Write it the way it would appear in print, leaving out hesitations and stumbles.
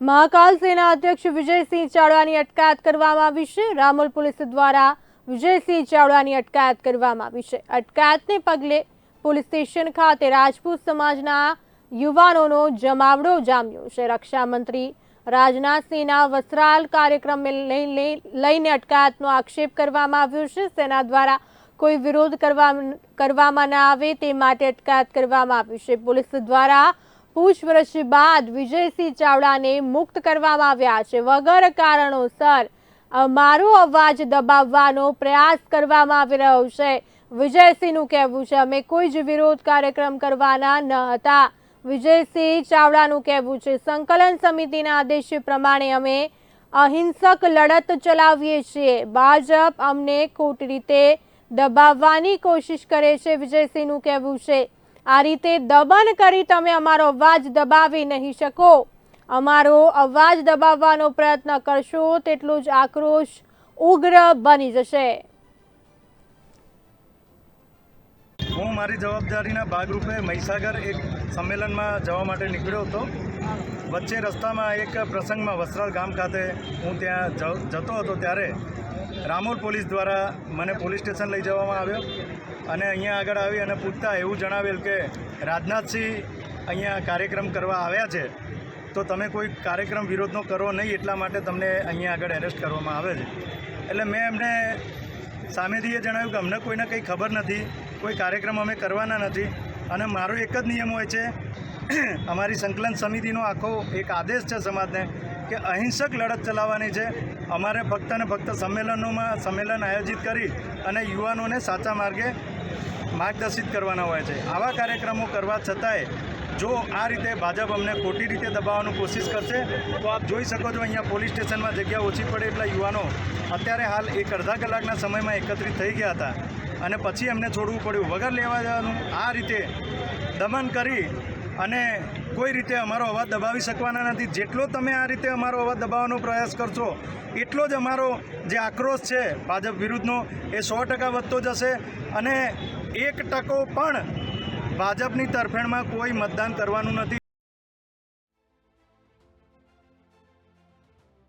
महाकाल सेना अध्यक्ष विजयसिंह चावड़ानी अटकायत करवामां आवी छे। रामोल पुलिस द्वारा विजयसिंह चावड़ानी अटकायत करवामां आवी छे। अटकायतने पगले पुलिस स्टेशन खाते राजपूत समाजना युवानोनो जमावड़ो जाम्यो छे। रक्षा मंत्री राजनाथ सिंहना वस्त्राल कार्यक्रम लईने अटकायतनो आक्षेप करवामां आव्यो छे। सेना द्वारा कोई विरोध करवामां न आवे ते माटे अटकायत करवामां आवी छे। पुलिस द्वारा पूछपरछ बाद विजयसिंह चावड़ाने मुक्त करवामां आव्या छे। वगर कारणोसर मारो अवाज दबाववानो प्रयास करवामां आवी रह्यो छे। विजयसिंहनुं कहेवुं छे अमे कोई ज विरोध कार्यक्रम करवाना न हता। विजयसिंह चावड़ानुं कहेवुं छे संकलन समितिना आदेश प्रमाणे अमे अहिंसक लड़त चलावीए छीए। भाजप अमने खोटी रीते दबाववानी कोशिश करे छे। विजयसिंहनुं कहेवुं छे आ रीते दमन करी तमे अमारो अवाज दबावी नहीं शको। अमारो अवाज दबाववानो प्रयत्न करशो तेटलो ज आक्रोश उग्र बनी जशे। हूँ मारी जवाबदारीना भागरूपे महीसागर एक सम्मेलनमां जवा माटे निकळ्यो हतो। वच्चे रस्तामां एक प्रसंगमां वस्त्राल गाम खाते हूँ त्यां जतो हतो त्यारे रामोल पोलीस द्वारा मने पोलीस स्टेशन लई जवामां आव्यो અને અહીંયા આગળ આવી અને પૂછતા એવું જણાવેલ કે રાજનાથસિંહ અહીંયા કાર્યક્રમ કરવા આવ્યા છે તો તમે કોઈ કાર્યક્રમ વિરોધનો કરો નહીં એટલા માટે તમને અહીંયા આગળ એરેસ્ટ કરવામાં આવે છે। એટલે મેં એમને સામેથી એ જણાવ્યું કે અમને કોઈને કંઈ ખબર નથી, કોઈ કાર્યક્રમ અમે કરવાના નથી અને મારો એક જ નિયમ હોય છે, અમારી સંકલન સમિતિનો આખો એક આદેશ છે સમાજને કે અહિંસક લડત ચલાવવાની છે। અમારે ફક્ત ને ફક્ત સંમેલન આયોજિત કરી અને યુવાનોને સાચા માર્ગે માર્ગદર્શિત કરવાના હોય છે। આવા કાર્યક્રમો કરવા છતાંય જો આ રીતે ભાજપ અમને ખોટી રીતે દબાવવાની કોશિશ કરશે તો આપ જોઈ શકો છો અહીંયા પોલીસ સ્ટેશનમાં જગ્યા ઓછી પડે એટલા યુવાનો અત્યારે હાલ એક અડધા કલાકના સમયમાં એકત્રિત થઈ ગયા હતા અને પછી એમને છોડવું પડ્યું વગર લેવા જવાનું। આ રીતે દમન કરી અને કોઈ રીતે અમારો અવાજ દબાવી શકવાના નથી। જેટલો તમે આ રીતે અમારો અવાજ દબાવવાનો પ્રયાસ કરશો એટલો જ અમારો જે આક્રોશ છે ભાજપ વિરુદ્ધનો એ 100% વધતો જશે અને 1% પણ ભાજપની તરફેણમાં કોઈ મતદાન કરવાનું નથી।